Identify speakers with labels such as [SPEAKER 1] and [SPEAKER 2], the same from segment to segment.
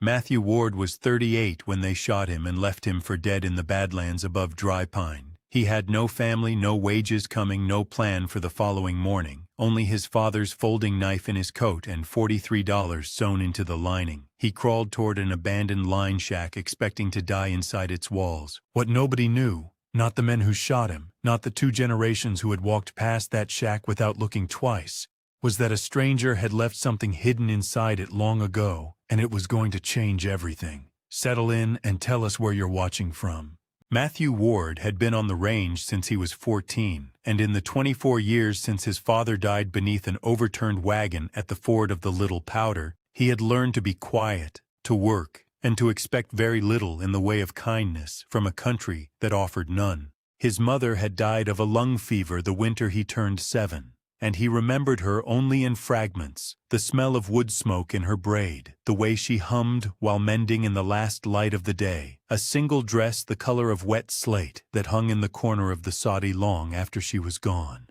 [SPEAKER 1] Matthew Ward was 38 when they shot him and left him for dead in the Badlands above Dry Pine. He had no family, no wages coming, no plan for the following morning, only his father's folding knife in his coat and $43 sewn into the lining. He crawled toward an abandoned line shack expecting to die inside its walls. What nobody knew, not the men who shot him, not the 2 generations who had walked past that shack without looking twice, was that a stranger had left something hidden inside it long ago, and it was going to change everything. Settle in and tell us where you're watching from. Matthew Ward had been on the range since he was 14, and in the 24 years since his father died beneath an overturned wagon at the ford of the Little Powder, he had learned to be quiet, to work, and to expect very little in the way of kindness from a country that offered none. His mother had died of a lung fever the winter he turned 7. And he remembered her only in fragments, the smell of wood smoke in her braid, the way she hummed while mending in the last light of the day, a single dress the color of wet slate that hung in the corner of the soddy lawn after she was gone.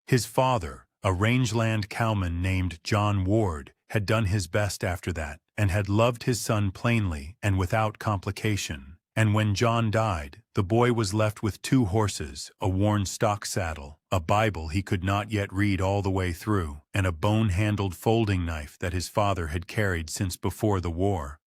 [SPEAKER 1] His father, a rangeland cowman named John Ward, had done his best after that, and had loved his son plainly and without complication. And when John died, the boy was left with 2 horses, a worn stock saddle, a Bible he could not yet read all the way through, and a bone-handled folding knife that his father had carried since before the war.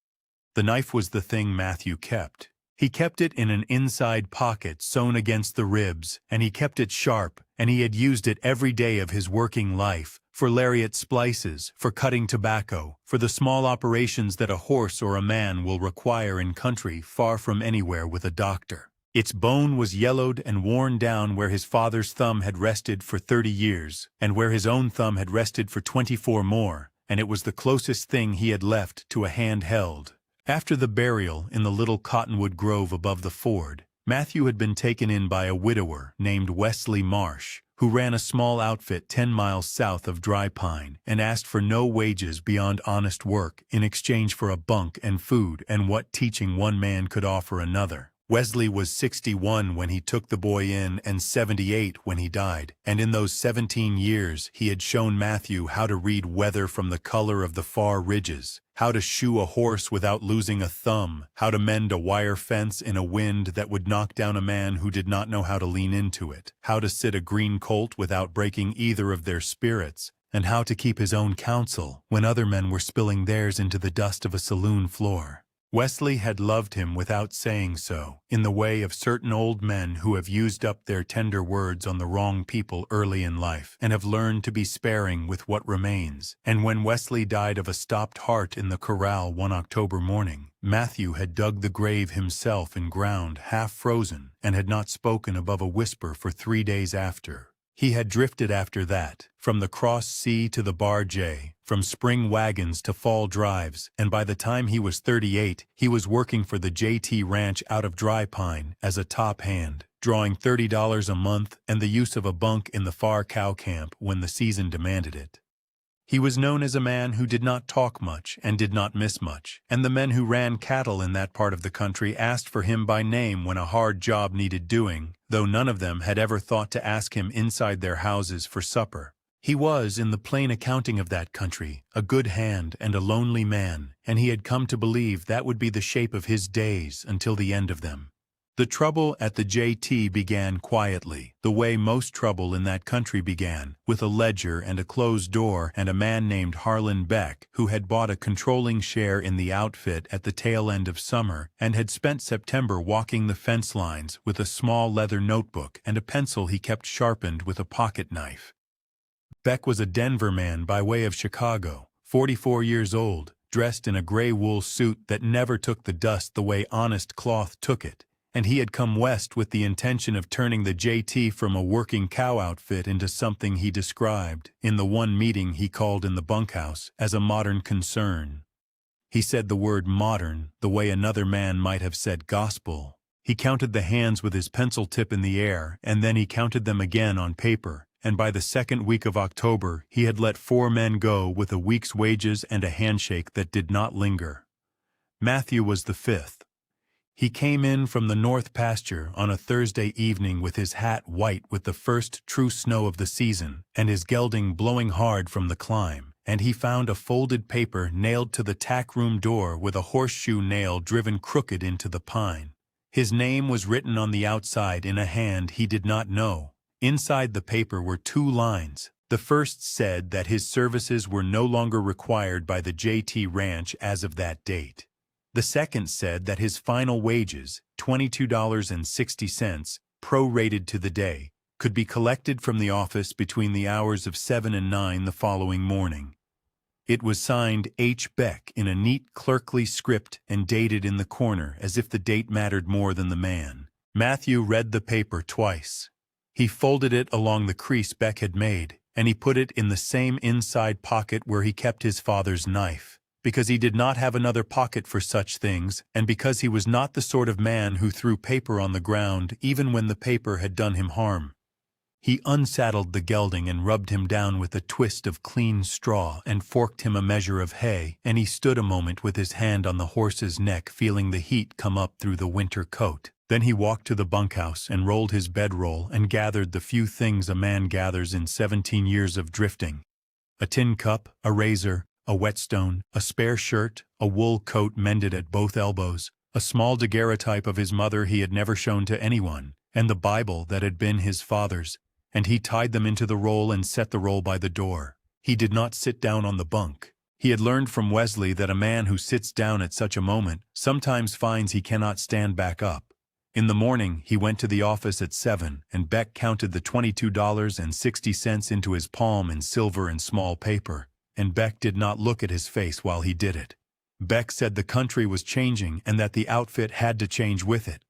[SPEAKER 1] The knife was the thing Matthew kept. He kept it in an inside pocket sewn against the ribs, and he kept it sharp, and he had used it every day of his working life, for lariat splices, for cutting tobacco, for the small operations that a horse or a man will require in country far from anywhere with a doctor. Its bone was yellowed and worn down where his father's thumb had rested for 30 years, and where his own thumb had rested for 24 more, and it was the closest thing he had left to a hand held. After the burial in the little cottonwood grove above the ford, Matthew had been taken in by a widower named Wesley Marsh, who ran a small outfit 10 miles south of Dry Pine and asked for no wages beyond honest work in exchange for a bunk and food and what teaching one man could offer another. Wesley was 61 when he took the boy in and 78 when he died, and in those 17 years he had shown Matthew how to read weather from the color of the far ridges, how to shoe a horse without losing a thumb, how to mend a wire fence in a wind that would knock down a man who did not know how to lean into it, how to sit a green colt without breaking either of their spirits, and how to keep his own counsel when other men were spilling theirs into the dust of a saloon floor. Wesley had loved him without saying so, in the way of certain old men who have used up their tender words on the wrong people early in life and have learned to be sparing with what remains. And when Wesley died of a stopped heart in the corral one October morning, Matthew had dug the grave himself in ground half frozen and had not spoken above a whisper for 3 days after. He had drifted after that, from the Cross Sea to the Bar J, from spring wagons to fall drives, and by the time he was 38, he was working for the JT Ranch out of Dry Pine as a top hand, drawing $30 a month and the use of a bunk in the far cow camp when the season demanded it. He was known as a man who did not talk much and did not miss much, and the men who ran cattle in that part of the country asked for him by name when a hard job needed doing, though none of them had ever thought to ask him inside their houses for supper. He was, in the plain accounting of that country, a good hand and a lonely man, and he had come to believe that would be the shape of his days until the end of them. The trouble at the JT began quietly, the way most trouble in that country began, with a ledger and a closed door and a man named Harlan Beck who had bought a controlling share in the outfit at the tail end of summer and had spent September walking the fence lines with a small leather notebook and a pencil he kept sharpened with a pocket knife. Beck was a Denver man by way of Chicago, 44 years old, dressed in a gray wool suit that never took the dust the way honest cloth took it, and he had come west with the intention of turning the JT from a working cow outfit into something he described, in the one meeting he called in the bunkhouse, as a modern concern. He said the word modern the way another man might have said gospel. He counted the hands with his pencil tip in the air, and then he counted them again on paper, and by the second week of October he had let 4 men go with a week's wages and a handshake that did not linger. Matthew was the 5th. He came in from the north pasture on a Thursday evening with his hat white with the first true snow of the season and his gelding blowing hard from the climb, and he found a folded paper nailed to the tack room door with a horseshoe nail driven crooked into the pine. His name was written on the outside in a hand he did not know. Inside the paper were 2 lines. The first said that his services were no longer required by the JT Ranch as of that date. The second said that his final wages, $22.60, prorated to the day, could be collected from the office between the hours of 7 and 9 the following morning. It was signed H. Beck in a neat clerkly script and dated in the corner as if the date mattered more than the man. Matthew read the paper twice. He folded it along the crease Beck had made, and he put it in the same inside pocket where he kept his father's knife, because he did not have another pocket for such things, and because he was not the sort of man who threw paper on the ground even when the paper had done him harm. He unsaddled the gelding and rubbed him down with a twist of clean straw and forked him a measure of hay, and he stood a moment with his hand on the horse's neck feeling the heat come up through the winter coat. Then he walked to the bunkhouse and rolled his bedroll and gathered the few things a man gathers in 17 years of drifting: a tin cup, a razor, a whetstone, a spare shirt, a wool coat mended at both elbows, a small daguerreotype of his mother he had never shown to anyone, and the Bible that had been his father's, and he tied them into the roll and set the roll by the door. He did not sit down on the bunk. He had learned from Wesley that a man who sits down at such a moment sometimes finds he cannot stand back up. In the morning, he went to the office at 7, and Beck counted the $22.60 into his palm in silver and small paper, and Beck did not look at his face while he did it. Beck said the country was changing and that the outfit had to change with it.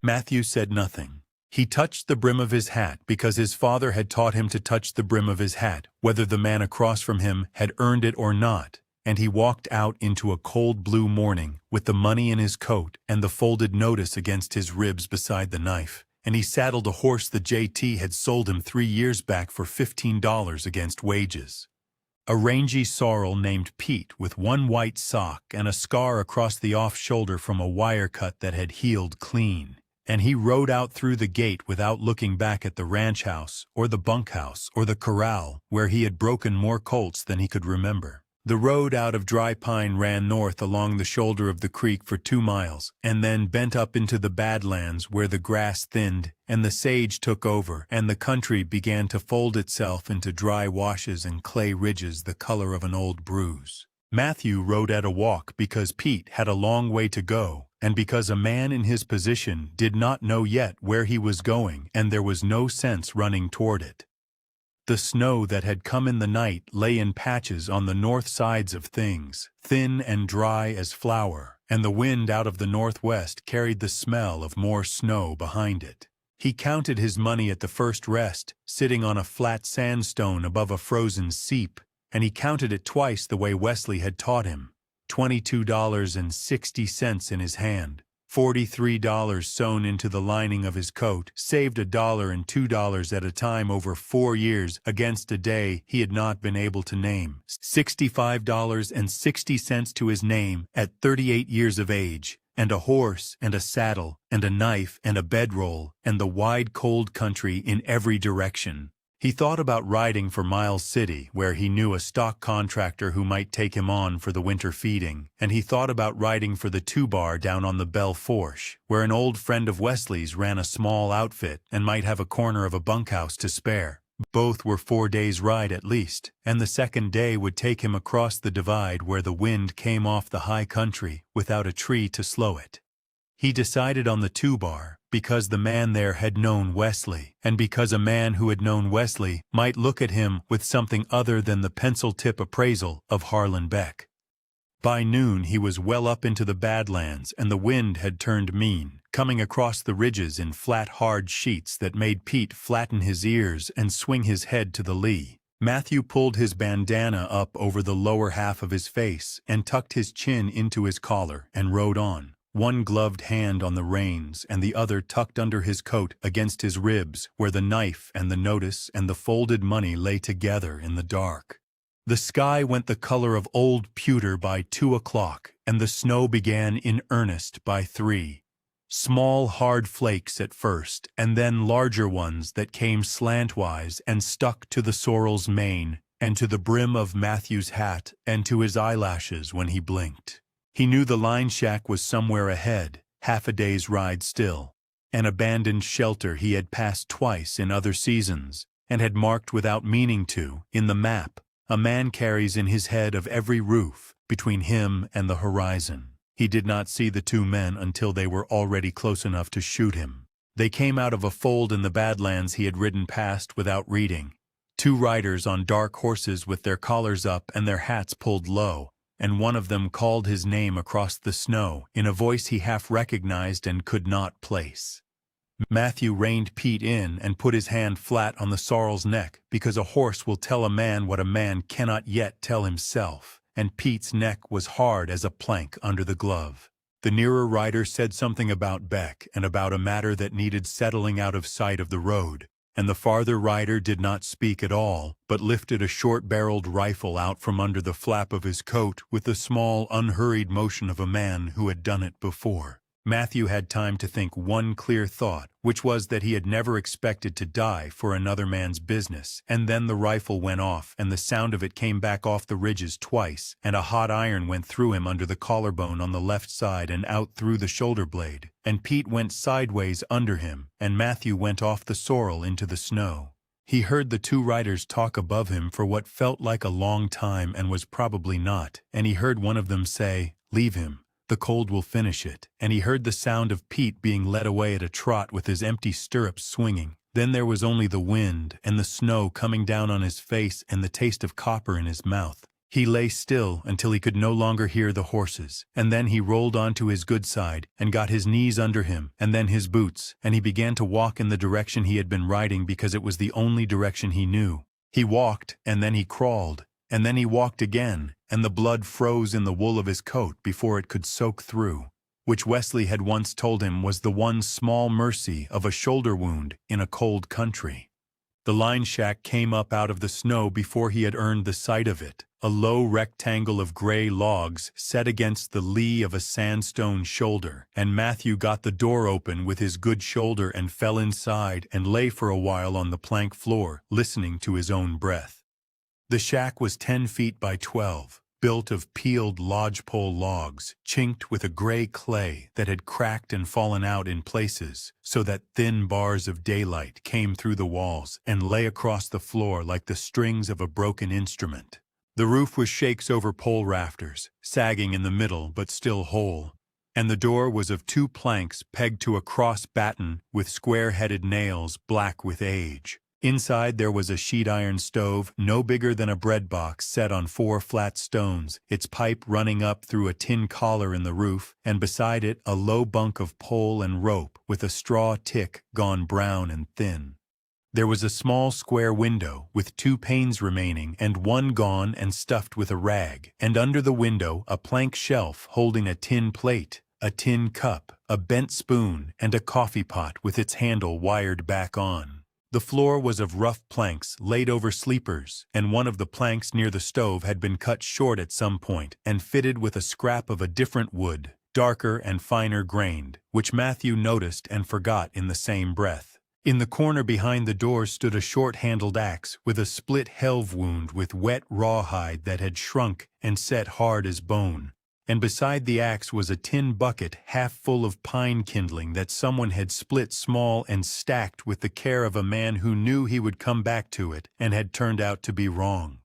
[SPEAKER 1] Matthew said nothing. He touched the brim of his hat because his father had taught him to touch the brim of his hat, whether the man across from him had earned it or not, and he walked out into a cold blue morning with the money in his coat and the folded notice against his ribs beside the knife, and he saddled a horse the JT had sold him 3 years back for $15 against wages. A rangy sorrel named Pete with 1 white sock and a scar across the off shoulder from a wire cut that had healed clean. And he rode out through the gate without looking back at the ranch house or the bunkhouse or the corral where he had broken more colts than he could remember. The road out of Dry Pine ran north along the shoulder of the creek for 2 miles and then bent up into the Badlands where the grass thinned and the sage took over and the country began to fold itself into dry washes and clay ridges the color of an old bruise. Matthew rode at a walk because Pete had a long way to go, and because a man in his position did not know yet where he was going and there was no sense running toward it. The snow that had come in the night lay in patches on the north sides of things, thin and dry as flour, and the wind out of the northwest carried the smell of more snow behind it. He counted his money at the first rest, sitting on a flat sandstone above a frozen seep, and he counted it twice the way Wesley had taught him. $22.60 in his hand, $43 sewn into the lining of his coat, saved $1 and $2 at a time over 4 years against a day he had not been able to name, $65.60 to his name at 38 years of age, and a horse and a saddle and a knife and a bedroll and the wide cold country in every direction. He thought about riding for Miles City, where he knew a stock contractor who might take him on for the winter feeding, and he thought about riding for the 2-bar down on the Belle Fourche, where an old friend of Wesley's ran a small outfit and might have a corner of a bunkhouse to spare. Both were 4 days' ride at least, and the second day would take him across the divide where the wind came off the high country without a tree to slow it. He decided on the 2-bar because the man there had known Wesley, and because a man who had known Wesley might look at him with something other than the pencil-tip appraisal of Harlan Beck. By noon he was well up into the Badlands, and the wind had turned mean, coming across the ridges in flat, hard sheets that made Pete flatten his ears and swing his head to the lee. Matthew pulled his bandana up over the lower half of his face and tucked his chin into his collar and rode on, one gloved hand on the reins and the other tucked under his coat against his ribs where the knife and the notice and the folded money lay together in the dark. The sky went the color of old pewter by 2 o'clock, and the snow began in earnest by 3. Small hard flakes at first, and then larger ones that came slantwise and stuck to the sorrel's mane, and to the brim of Matthew's hat, and to his eyelashes when he blinked. He knew the line shack was somewhere ahead, half a day's ride still, an abandoned shelter he had passed twice in other seasons, and had marked without meaning to, in the map, a man carries in his head of every roof, between him and the horizon. He did not see the two men until they were already close enough to shoot him. They came out of a fold in the Badlands he had ridden past without reading. Two riders on dark horses with their collars up and their hats pulled low, and one of them called his name across the snow in a voice he half recognized and could not place. Matthew reined Pete in and put his hand flat on the sorrel's neck, because a horse will tell a man what a man cannot yet tell himself, and Pete's neck was hard as a plank under the glove. The nearer rider said something about Beck and about a matter that needed settling out of sight of the road, and the farther rider did not speak at all, but lifted a short-barreled rifle out from under the flap of his coat with the small, unhurried motion of a man who had done it before. Matthew had time to think one clear thought, which was that he had never expected to die for another man's business, and then the rifle went off and the sound of it came back off the ridges twice, and a hot iron went through him under the collarbone on the left side and out through the shoulder blade, and Pete went sideways under him, and Matthew went off the sorrel into the snow. He heard the two riders talk above him for what felt like a long time and was probably not, and he heard one of them say, "Leave him. The cold will finish it," and he heard the sound of Pete being led away at a trot with his empty stirrups swinging. Then there was only the wind and the snow coming down on his face and the taste of copper in his mouth. He lay still until he could no longer hear the horses, and then he rolled onto his good side and got his knees under him and then his boots, and he began to walk in the direction he had been riding because it was the only direction he knew. He walked, and then he crawled, and then he walked again, and the blood froze in the wool of his coat before it could soak through, which Wesley had once told him was the one small mercy of a shoulder wound in a cold country. The line shack came up out of the snow before he had earned the sight of it, a low rectangle of gray logs set against the lee of a sandstone shoulder, and Matthew got the door open with his good shoulder and fell inside and lay for a while on the plank floor, listening to his own breath. The shack was 10 feet by 12, built of peeled lodgepole logs, chinked with a gray clay that had cracked and fallen out in places, so that thin bars of daylight came through the walls and lay across the floor like the strings of a broken instrument. The roof was shakes over pole rafters, sagging in the middle but still whole, and the door was of 2 planks pegged to a cross batten with square-headed nails black with age. Inside there was a sheet iron stove no bigger than a bread box set on 4 flat stones, its pipe running up through a tin collar in the roof, and beside it a low bunk of pole and rope with a straw tick gone brown and thin. There was a small square window with 2 panes remaining and one gone and stuffed with a rag, and under the window a plank shelf holding a tin plate, a tin cup, a bent spoon, and a coffee pot with its handle wired back on. The floor was of rough planks laid over sleepers, and one of the planks near the stove had been cut short at some point and fitted with a scrap of a different wood, darker and finer grained, which Matthew noticed and forgot in the same breath. In the corner behind the door stood a short-handled axe with a split helve wound with wet rawhide that had shrunk and set hard as bone, and beside the axe was a tin bucket half full of pine kindling that someone had split small and stacked with the care of a man who knew he would come back to it and had turned out to be wrong.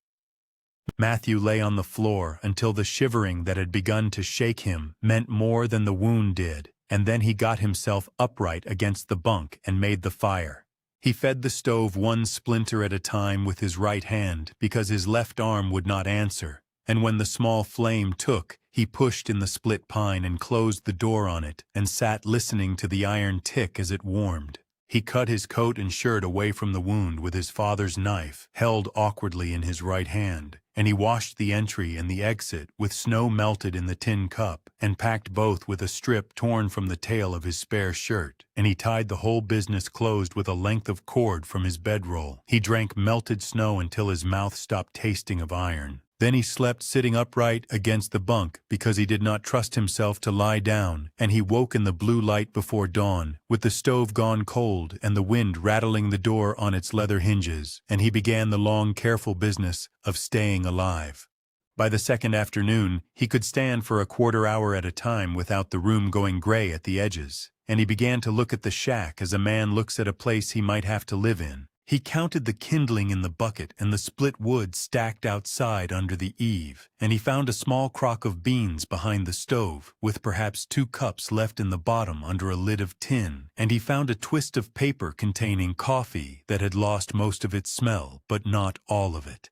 [SPEAKER 1] Matthew lay on the floor until the shivering that had begun to shake him meant more than the wound did, and then he got himself upright against the bunk and made the fire. He fed the stove 1 splinter at a time with his right hand because his left arm would not answer, and when the small flame took, he pushed in the split pine and closed the door on it and sat listening to the iron tick as it warmed. He cut his coat and shirt away from the wound with his father's knife, held awkwardly in his right hand, and he washed the entry and the exit with snow melted in the tin cup, and packed both with a strip torn from the tail of his spare shirt, and he tied the whole business closed with a length of cord from his bedroll. He drank melted snow until his mouth stopped tasting of iron. Then he slept sitting upright against the bunk because he did not trust himself to lie down, and he woke in the blue light before dawn, with the stove gone cold and the wind rattling the door on its leather hinges, and he began the long, careful business of staying alive. By the second afternoon, he could stand for a quarter hour at a time without the room going gray at the edges, and he began to look at the shack as a man looks at a place he might have to live in. He counted the kindling in the bucket and the split wood stacked outside under the eave, and he found a small crock of beans behind the stove, with perhaps 2 cups left in the bottom under a lid of tin, and he found a twist of paper containing coffee that had lost most of its smell, but not all of it.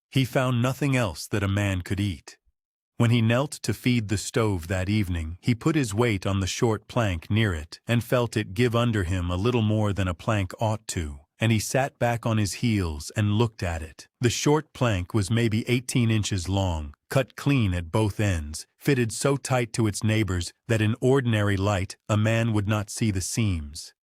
[SPEAKER 1] He found nothing else that a man could eat. When he knelt to feed the stove that evening, he put his weight on the short plank near it and felt it give under him a little more than a plank ought to. And he sat back on his heels and looked at it. The short plank was maybe 18 inches long, cut clean at both ends, fitted so tight to its neighbors that in ordinary light a man would not see the seams.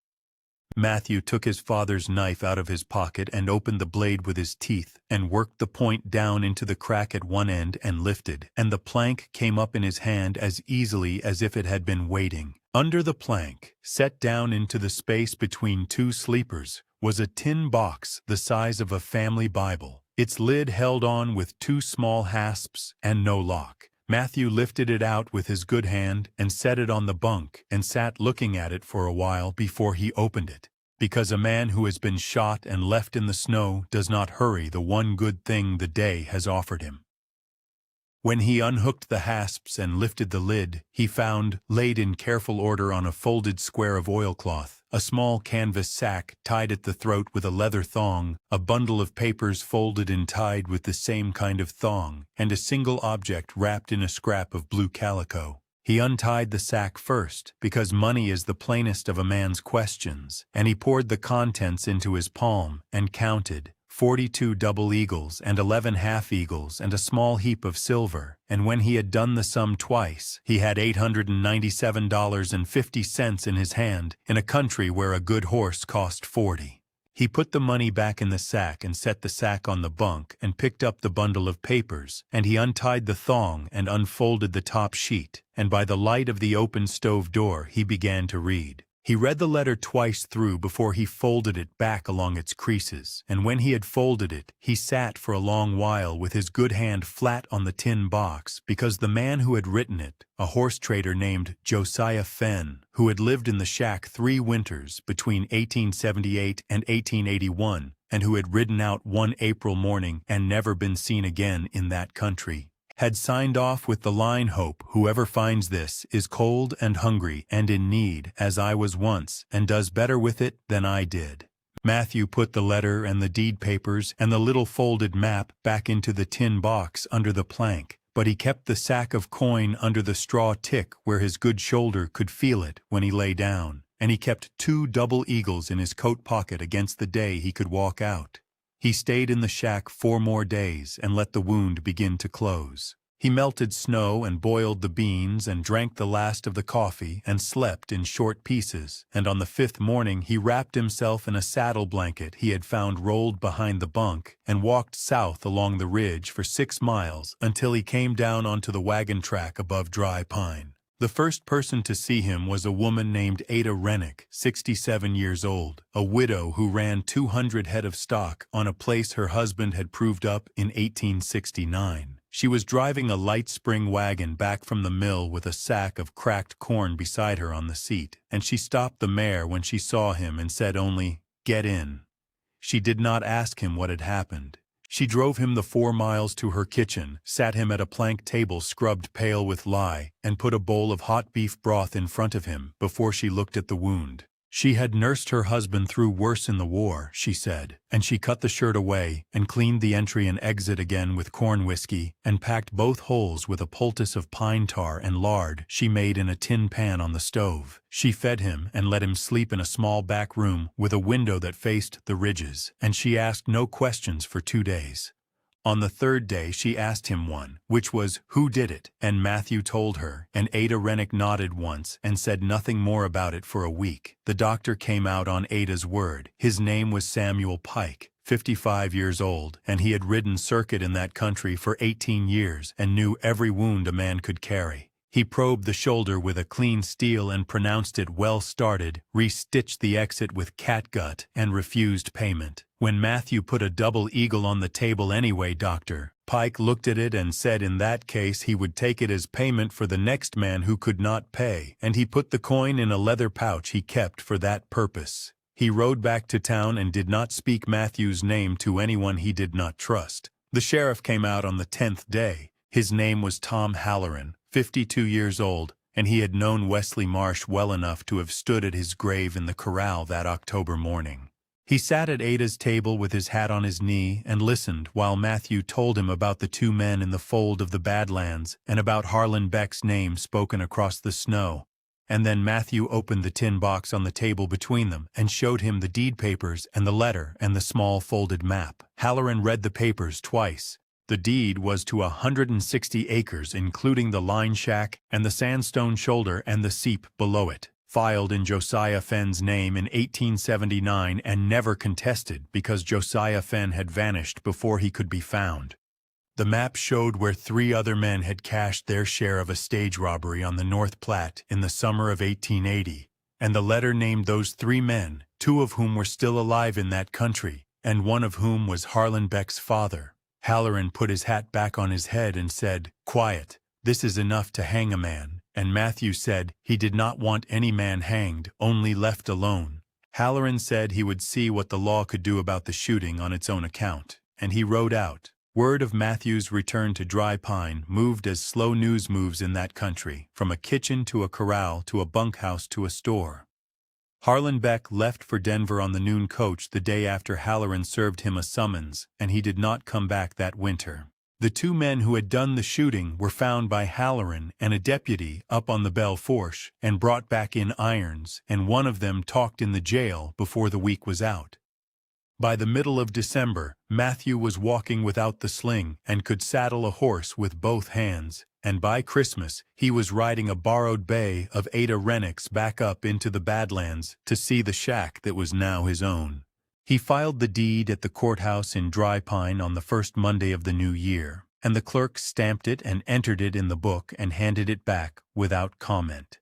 [SPEAKER 1] Matthew took his father's knife out of his pocket and opened the blade with his teeth and worked the point down into the crack at one end and lifted, and the plank came up in his hand as easily as if it had been waiting. Under the plank, set down into the space between 2 sleepers, was a tin box the size of a family Bible, its lid held on with 2 small hasps and no lock. Matthew lifted it out with his good hand and set it on the bunk and sat looking at it for a while before he opened it, because a man who has been shot and left in the snow does not hurry the one good thing the day has offered him. When he unhooked the hasps and lifted the lid, he found, laid in careful order on a folded square of oilcloth, a small canvas sack tied at the throat with a leather thong, a bundle of papers folded and tied with the same kind of thong, and a single object wrapped in a scrap of blue calico. He untied the sack first, because money is the plainest of a man's questions, and he poured the contents into his palm and counted 42 double eagles and 11 half eagles and a small heap of silver, and when he had done the sum twice, he had $897.50 in his hand in a country where a good horse cost 40. He put the money back in the sack and set the sack on the bunk and picked up the bundle of papers, and he untied the thong and unfolded the top sheet, and by the light of the open stove door he began to read. He read the letter twice through before he folded it back along its creases, and when he had folded it, he sat for a long while with his good hand flat on the tin box, because the man who had written it, a horse trader named Josiah Fenn, who had lived in the shack 3 winters between 1878 and 1881, and who had ridden out one April morning and never been seen again in that country, had signed off with the line, "Hope whoever finds this is cold and hungry and in need, as I was once, and does better with it than I did." Matthew put the letter and the deed papers and the little folded map back into the tin box under the plank, but he kept the sack of coin under the straw tick where his good shoulder could feel it when he lay down, and he kept 2 double eagles in his coat pocket against the day he could walk out. He stayed in the shack 4 more days and let the wound begin to close. He melted snow and boiled the beans and drank the last of the coffee and slept in short pieces, and on the 5th morning he wrapped himself in a saddle blanket he had found rolled behind the bunk and walked south along the ridge for 6 miles until he came down onto the wagon track above Dry Pine. The first person to see him was a woman named Ada Rennick, 67 years old, a widow who ran 200 head of stock on a place her husband had proved up in 1869. She was driving a light spring wagon back from the mill with a sack of cracked corn beside her on the seat, and she stopped the mare when she saw him and said only, "Get in." She did not ask him what had happened. She drove him the 4 miles to her kitchen, sat him at a plank table scrubbed pale with lye, and put a bowl of hot beef broth in front of him before she looked at the wound. She had nursed her husband through worse in the war, she said, and she cut the shirt away and cleaned the entry and exit again with corn whiskey and packed both holes with a poultice of pine tar and lard she made in a tin pan on the stove. She fed him and let him sleep in a small back room with a window that faced the ridges, and she asked no questions for 2 days. On the 3rd day she asked him one, which was, "Who did it?" and Matthew told her, and Ada Rennick nodded once and said nothing more about it for a week. The doctor came out on Ada's word. His name was Samuel Pike, 55 years old, and he had ridden circuit in that country for 18 years and knew every wound a man could carry. He probed the shoulder with a clean steel and pronounced it well started, re-stitched the exit with catgut, and refused payment. When Matthew put a double eagle on the table anyway, Dr. Pike looked at it and said in that case he would take it as payment for the next man who could not pay, and he put the coin in a leather pouch he kept for that purpose. He rode back to town and did not speak Matthew's name to anyone he did not trust. The sheriff came out on the 10th day. His name was Tom Halloran, 52 years old, and he had known Wesley Marsh well enough to have stood at his grave in the corral that October morning. He sat at Ada's table with his hat on his knee and listened while Matthew told him about the two men in the fold of the Badlands and about Harlan Beck's name spoken across the snow. And then Matthew opened the tin box on the table between them and showed him the deed papers and the letter and the small folded map. Halloran read the papers twice. The deed was to 160 acres, including the line shack and the sandstone shoulder and the seep below it, filed in Josiah Fenn's name in 1879 and never contested because Josiah Fenn had vanished before he could be found. The map showed where 3 other men had cashed their share of a stage robbery on the North Platte in the summer of 1880, and the letter named those 3 men, 2 of whom were still alive in that country, and one of whom was Harlan Beck's father. Halloran put his hat back on his head and said, "Quiet, this is enough to hang a man," and Matthew said he did not want any man hanged, only left alone. Halloran said he would see what the law could do about the shooting on its own account, and he rode out. Word of Matthew's return to Dry Pine moved as slow news moves in that country, from a kitchen to a corral to a bunkhouse to a store. Harlan Beck left for Denver on the noon coach the day after Halloran served him a summons, and he did not come back that winter. The 2 men who had done the shooting were found by Halloran and a deputy up on the Belle Fourche and brought back in irons, and one of them talked in the jail before the week was out. By the middle of December, Matthew was walking without the sling and could saddle a horse with both hands, and by Christmas he was riding a borrowed bay of Ada Rennick's back up into the Badlands to see the shack that was now his own. He filed the deed at the courthouse in Dry Pine on the first Monday of the new year, and the clerk stamped it and entered it in the book and handed it back without comment.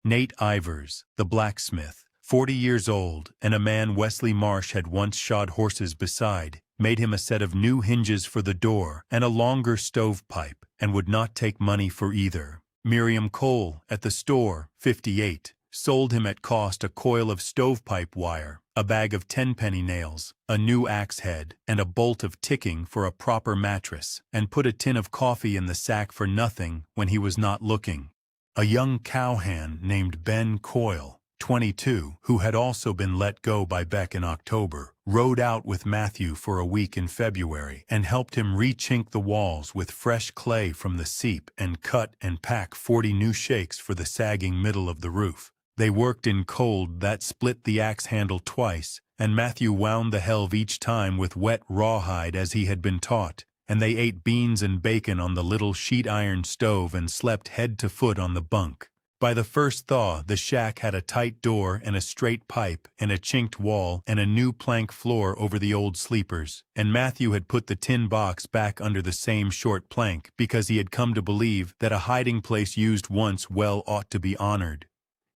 [SPEAKER 1] Nate Ivers, the blacksmith, 40 years old, and a man Wesley Marsh had once shod horses beside, made him a set of new hinges for the door and a longer stovepipe, and would not take money for either. Miriam Cole, at the store, 58, sold him at cost a coil of stovepipe wire, a bag of 10-penny nails, a new axe head, and a bolt of ticking for a proper mattress, and put a tin of coffee in the sack for nothing when he was not looking. A young cowhand named Ben Coyle, 22, who had also been let go by Beck in October, rode out with Matthew for a week in February and helped him re-chink the walls with fresh clay from the seep and cut and pack 40 new shakes for the sagging middle of the roof. They worked in cold that split the axe handle twice, and Matthew wound the helve each time with wet rawhide as he had been taught, and they ate beans and bacon on the little sheet-iron stove and slept head to foot on the bunk. By the first thaw, the shack had a tight door and a straight pipe and a chinked wall and a new plank floor over the old sleepers, and Matthew had put the tin box back under the same short plank because he had come to believe that a hiding place used once well ought to be honored.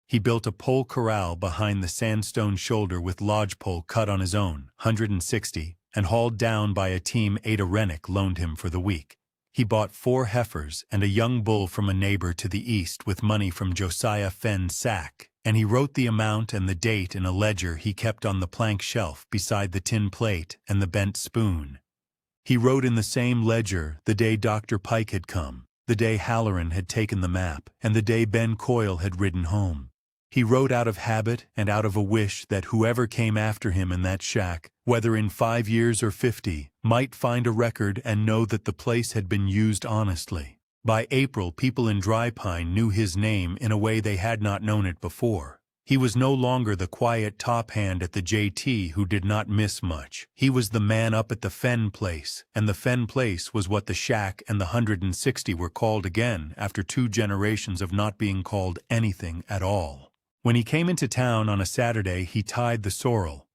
[SPEAKER 1] He built a pole corral behind the sandstone shoulder with lodgepole cut on his own, 160, and hauled down by a team Ada Rennick loaned him for the week. He bought 4 heifers and a young bull from a neighbor to the east with money from Josiah Fenn's sack, and he wrote the amount and the date in a ledger he kept on the plank shelf beside the tin plate and the bent spoon. He wrote in the same ledger the day Dr. Pike had come, the day Halloran had taken the map, and the day Ben Coyle had ridden home. He wrote out of habit and out of a wish that whoever came after him in that shack, whether in 5 years or 50, might find a record and know that the place had been used honestly. By April, people in Dry Pine knew his name in a way they had not known it before. He was no longer the quiet top hand at the JT who did not miss much. He was the man up at the Fenn place, and the Fenn place was what the shack and the 160 were called again after 2 generations of not being called anything at all. When he came into town on a Saturday, he tied the sorrel.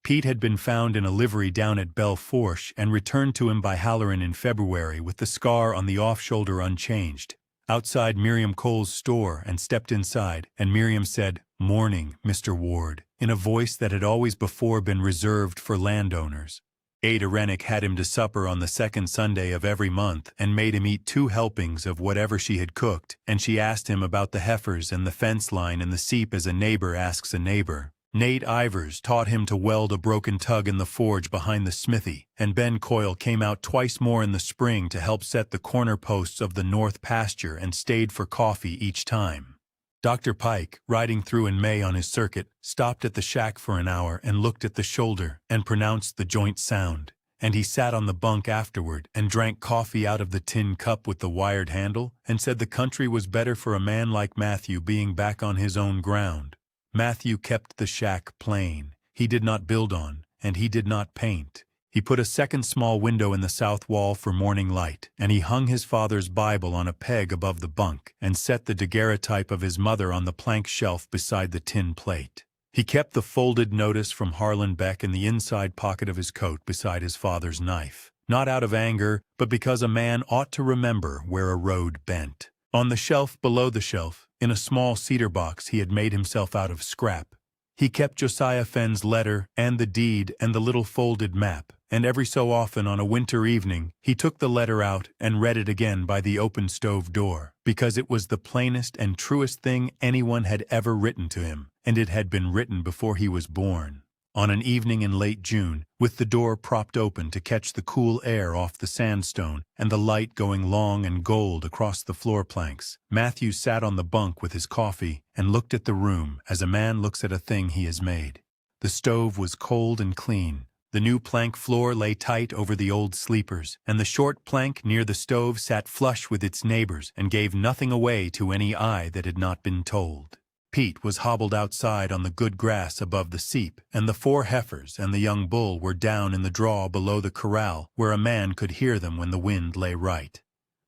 [SPEAKER 1] Pete had been found in a livery down at Belfourche and returned to him by Halloran in February with the scar on the off-shoulder unchanged. Outside Miriam Cole's store and stepped inside, and Miriam said, "Morning, Mr. Ward," in a voice that had always before been reserved for landowners. Ada Rennick had him to supper on the second Sunday of every month and made him eat 2 helpings of whatever she had cooked, and she asked him about the heifers and the fence line and the seep as a neighbor asks a neighbor. Nate Ivers taught him to weld a broken tug in the forge behind the smithy, and Ben Coyle came out twice more in the spring to help set the corner posts of the north pasture and stayed for coffee each time. Dr. Pike, riding through in May on his circuit, stopped at the shack for an hour and looked at the shoulder and pronounced the joint sound, and he sat on the bunk afterward and drank coffee out of the tin cup with the wired handle and said the country was better for a man like Matthew being back on his own ground. Matthew kept the shack plain. He did not build on, and he did not paint. He put a second small window in the south wall for morning light, and he hung his father's Bible on a peg above the bunk and set the daguerreotype of his mother on the plank shelf beside the tin plate. He kept the folded notice from Harlan Beck in the inside pocket of his coat beside his father's knife, not out of anger, but because a man ought to remember where a road bent. On the shelf below the shelf, in a small cedar box he had made himself out of scrap, he kept Josiah Fenn's letter and the deed and the little folded map, and every so often on a winter evening he took the letter out and read it again by the open stove door, because it was the plainest and truest thing anyone had ever written to him, and it had been written before he was born. On an evening in late June, with the door propped open to catch the cool air off the sandstone and the light going long and gold across the floor planks, Matthew sat on the bunk with his coffee and looked at the room as a man looks at a thing he has made. The stove was cold and clean. The new plank floor lay tight over the old sleepers, and the short plank near the stove sat flush with its neighbors and gave nothing away to any eye that had not been told. Pete was hobbled outside on the good grass above the seep, and the 4 heifers and the young bull were down in the draw below the corral where a man could hear them when the wind lay right.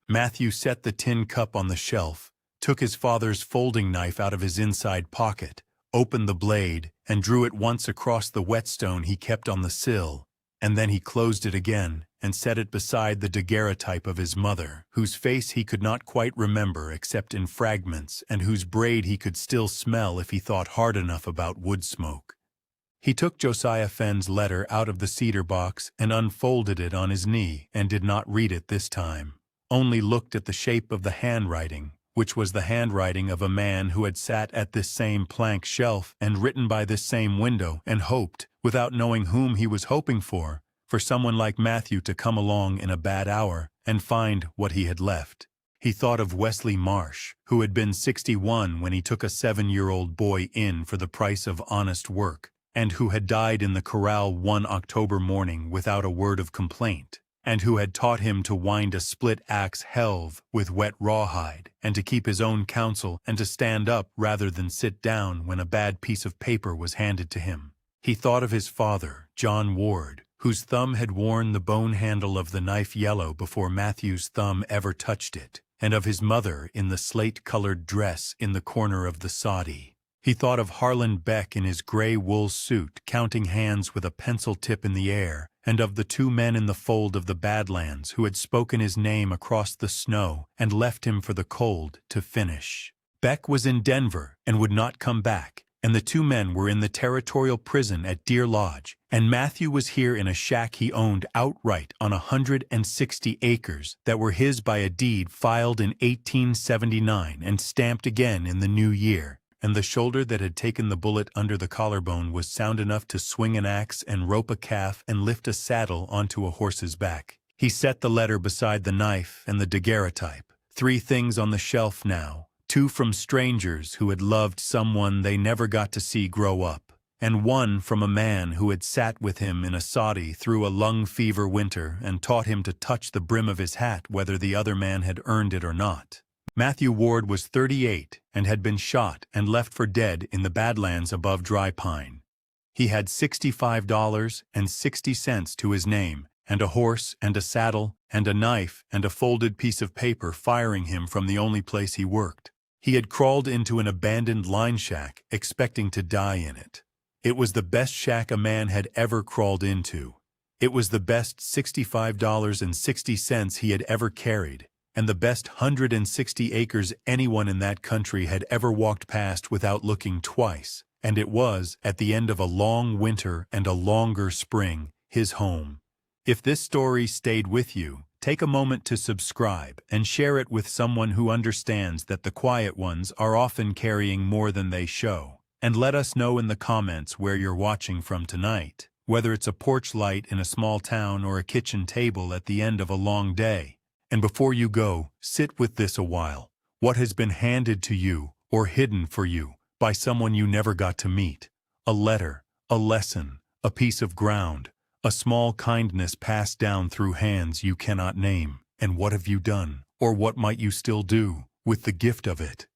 [SPEAKER 1] Matthew set the tin cup on the shelf, took his father's folding knife out of his inside pocket, opened the blade, and drew it once across the whetstone he kept on the sill, and then he closed it again and set it beside the daguerreotype of his mother, whose face he could not quite remember except in fragments and whose braid he could still smell if he thought hard enough about wood smoke. He took Josiah Fenn's letter out of the cedar box and unfolded it on his knee and did not read it this time, only looked at the shape of the handwriting, which was the handwriting of a man who had sat at this same plank shelf and written by this same window and hoped, without knowing whom he was hoping for someone like Matthew to come along in a bad hour and find what he had left. He thought of Wesley Marsh, who had been 61 when he took a 7-year-old boy in for the price of honest work, and who had died in the corral one October morning without a word of complaint, and who had taught him to wind a split-axe helve with wet rawhide, and to keep his own counsel and to stand up rather than sit down when a bad piece of paper was handed to him. He thought of his father, John Ward, whose thumb had worn the bone handle of the knife yellow before Matthew's thumb ever touched it, and of his mother in the slate-colored dress in the corner of the soddy. He thought of Harlan Beck in his gray wool suit counting hands with a pencil tip in the air, and of the 2 men in the fold of the Badlands who had spoken his name across the snow and left him for the cold to finish. Beck was in Denver and would not come back, and the 2 men were in the territorial prison at Deer Lodge, and Matthew was here in a shack he owned outright on 160 acres that were his by a deed filed in 1879 and stamped again in the new year, and the shoulder that had taken the bullet under the collarbone was sound enough to swing an axe and rope a calf and lift a saddle onto a horse's back. He set the letter beside the knife and the daguerreotype, 3 things on the shelf now, 2 from strangers who had loved someone they never got to see grow up, and 1 from a man who had sat with him in a soddy through a lung fever winter and taught him to touch the brim of his hat whether the other man had earned it or not. Matthew Ward was 38 and had been shot and left for dead in the Badlands above Dry Pine. He had $65.60 to his name, and a horse and a saddle and a knife and a folded piece of paper firing him from the only place he worked. He had crawled into an abandoned line shack, expecting to die in it. It was the best shack a man had ever crawled into. It was the best $65.60 he had ever carried, and the best 160 acres anyone in that country had ever walked past without looking twice, and it was, at the end of a long winter and a longer spring, his home. If this story stayed with you, take a moment to subscribe and share it with someone who understands that the quiet ones are often carrying more than they show. And let us know in the comments where you're watching from tonight, whether it's a porch light in a small town or a kitchen table at the end of a long day. And before you go, sit with this a while. What has been handed to you, or hidden for you, by someone you never got to meet? A letter, a lesson, a piece of ground, a small kindness passed down through hands you cannot name. And what have you done, or what might you still do, with the gift of it?